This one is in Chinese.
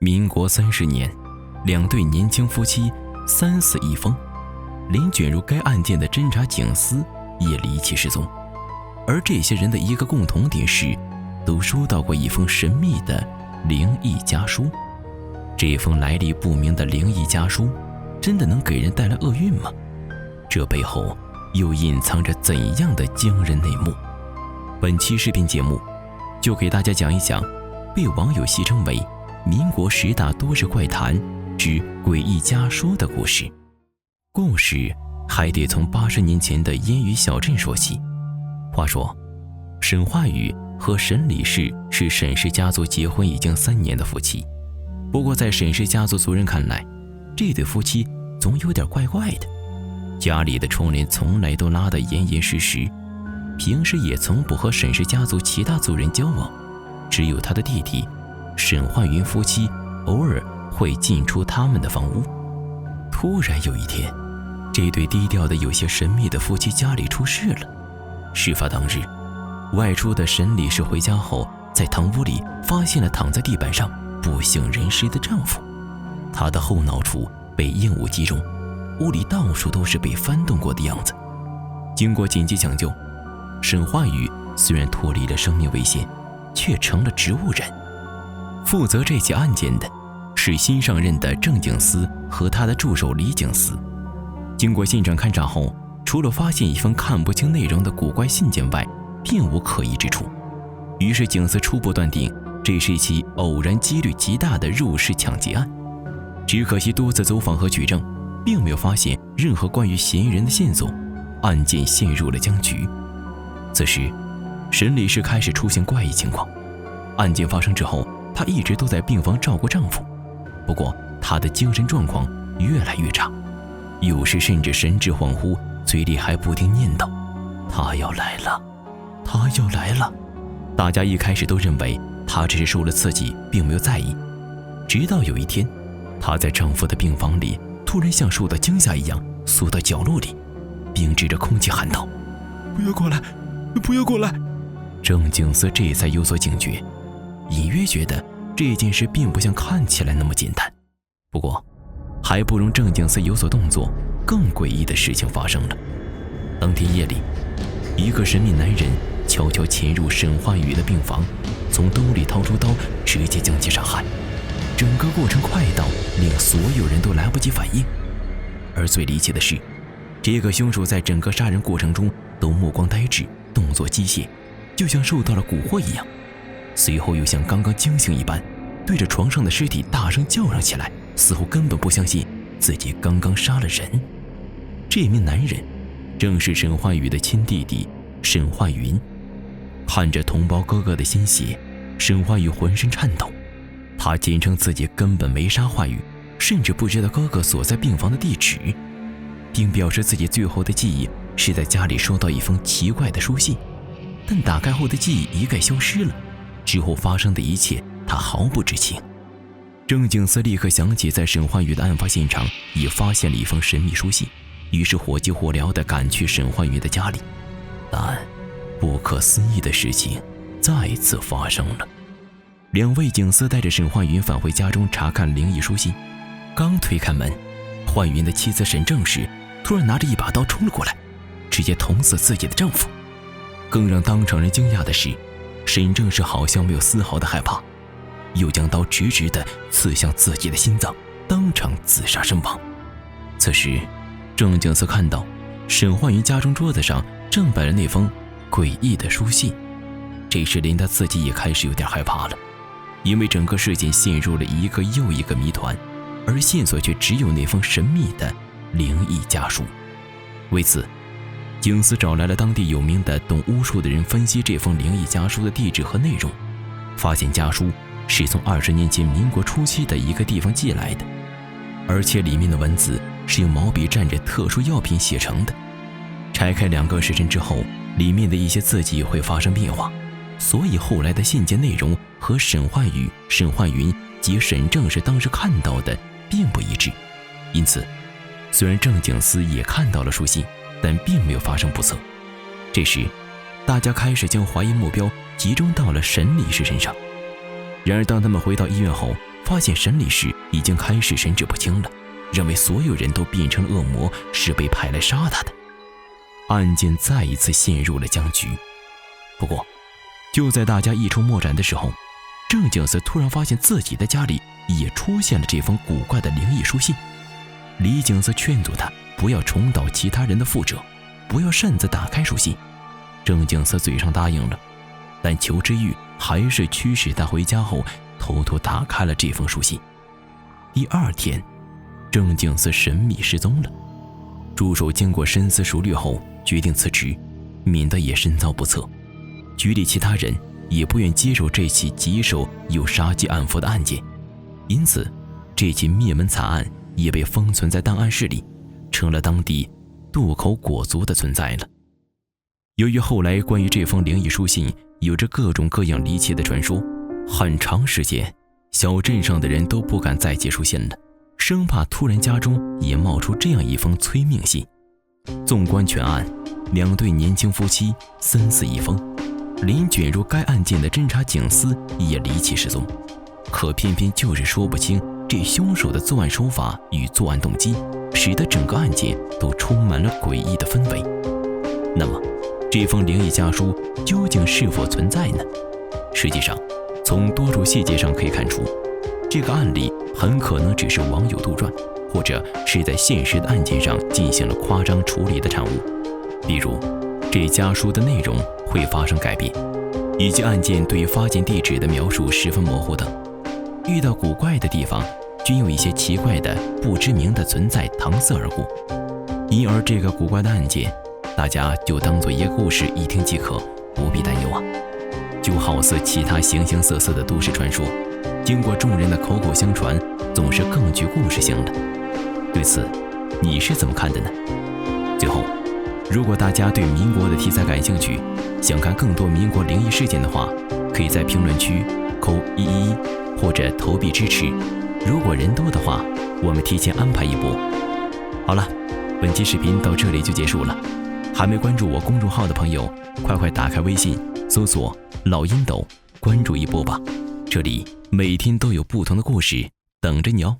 民国30年，两对年轻夫妻3死1疯，连卷入该案件的侦查警司也离奇失踪。而这些人的一个共同点是，都收到过一封神秘的灵异家书。这封来历不明的灵异家书，真的能给人带来厄运吗？这背后又隐藏着怎样的惊人内幕？本期视频节目就给大家讲一讲被网友戏称为民国10大都市怪谈之诡异家书的故事。故事还得从80年前的烟雨小镇说起。话说，沈化宇和沈李氏是沈氏家族结婚已经3年的夫妻。不过在沈氏家族族人看来，这对夫妻总有点怪怪的。家里的窗帘从来都拉得严严实实，平时也从不和沈氏家族其他族人交往，只有他的弟弟沈焕云夫妻偶尔会进出他们的房屋。突然有一天，这对低调的有些神秘的夫妻家里出事了。事发当日，外出的沈李氏回家后，在堂屋里发现了躺在地板上不省人事的丈夫，她的后脑处被硬物击中，屋里到处都是被翻动过的样子。经过紧急抢救，沈化宇虽然脱离了生命危险，却成了植物人。负责这起案件的是新上任的郑警司和他的助手李警司。经过现场勘查后，除了发现一封看不清内容的古怪信件外，并无可疑之处。于是警司初步断定，这是一起偶然几率极大的入室抢劫案。只可惜多次走访和取证，并没有发现任何关于嫌疑人的线索，案件陷入了僵局。此时，沈李氏开始出现怪异情况。案件发生之后，她一直都在病房照顾丈夫，不过她的精神状况越来越差，有时甚至神志恍惚，嘴里还不停念叨：“他要来了，他要来了。”大家一开始都认为她只是受了刺激，并没有在意。直到有一天，她在丈夫的病房里突然像受到惊吓一样缩到角落里，并指着空气喊道：“不要过来，不要过来！”郑警司这才有所警觉，隐约觉得这件事并不像看起来那么简单。不过还不容郑警司有所动作，更诡异的事情发生了。当天夜里，一个神秘男人悄悄潜入沈化宇的病房，从兜里掏出刀，直接将其杀害。整个过程快到令所有人都来不及反应。而最离奇的是，这个凶手在整个杀人过程中都目光呆滞，动作机械，就像受到了蛊惑一样。随后又像刚刚惊醒一般，对着床上的尸体大声叫嚷起来，似乎根本不相信自己刚刚杀了人。这名男人正是沈化宇的亲弟弟沈化云。看着同胞哥哥的鲜血，沈化宇浑身颤抖。他坚称自己根本没杀化宇，甚至不知道哥哥所在病房的地址，并表示自己最后的记忆是在家里收到一封奇怪的书信，但打开后的记忆一概消失了。之后发生的一切，他毫不知情。郑警司立刻想起在沈化宇的案发现场已发现了一封神秘书信，于是火急火燎地赶去沈化宇的家里。但不可思议的事情再次发生了。2位警司带着沈化云返回家中查看灵异书信，刚推开门，焕云的妻子沈正氏突然拿着一把刀冲了过来，直接捅死自己的丈夫。更让当场人惊讶的是，沈正氏好像没有丝毫的害怕，又将刀直直地刺向自己的心脏，当场自杀身亡。此时郑警司看到沈焕云家中桌子上正摆着那封诡异的书信，这时连他自己也开始有点害怕了，因为整个事件陷入了一个又一个谜团，而线索却只有那封神秘的灵异家书。为此，警司找来了当地有名的懂巫术的人分析这封灵异家书的地址和内容，发现家书是从20年前民国初期的一个地方寄来的，而且里面的文字是用毛笔蘸着特殊药品写成的。拆开2个时辰之后，里面的一些字迹会发生变化，所以后来的信件内容和沈化宇、沈焕云及沈正氏当时看到的并不一致。因此，虽然郑警司也看到了书信，但并没有发生不测。这时，大家开始将怀疑目标集中到了沈李氏身上。然而当他们回到医院后，发发现审理时已经开始神志不清了，认为所有人都变成了恶魔，是被派来杀他的。案件再一次陷入了僵局。不过就在大家一筹莫展的时候，郑景思突然发现自己的家里也出现了这封古怪的灵异书信。李景思劝阻他不要重蹈其他人的覆辙，不要擅自打开书信。郑景思嘴上答应了，但裘之玉还是驱使他回家后偷偷打开了这封书信。第二天，郑景思神秘失踪了。助手经过深思熟虑后决定辞职，免得也深遭不测。局里其他人也不愿接受这起棘手又杀机暗伏的案件，因此这起灭门惨案也被封存在档案室里，成了当地渡口果族的存在了。由于后来关于这封灵异书信有着各种各样离奇的传说，很长时间小镇上的人都不敢再接书信了，生怕突然家中也冒出这样一封催命信。纵观全案，2对年轻夫妻3死1疯，连卷入该案件的侦查警司也离奇失踪，可偏偏就是说不清这凶手的作案手法与作案动机，使得整个案件都充满了诡异的氛围。那么这封灵异家书究竟是否存在呢？实际上从多处细节上可以看出，这个案例很可能只是网友杜撰，或者是在现实的案件上进行了夸张处理的产物。比如这家书的内容会发生改变，以及案件对发现地址的描述十分模糊等。遇到古怪的地方均有一些奇怪的不知名的存在搪塞而过，因而这个古怪的案件大家就当做一个故事一听即可，不必担忧啊。就好似其他形形色色的都市传说，经过众人的口口相传，总是更具故事性了。对此你是怎么看的呢？最后，如果大家对民国的题材感兴趣，想看更多民国灵异事件的话，可以在评论区扣111或者投币支持，如果人多的话，我们提前安排一波。好了，本期视频到这里就结束了。还没关注我公众号的朋友，快打开微信搜索老阴斗，关注一波吧，这里每天都有不同的故事等着你哦。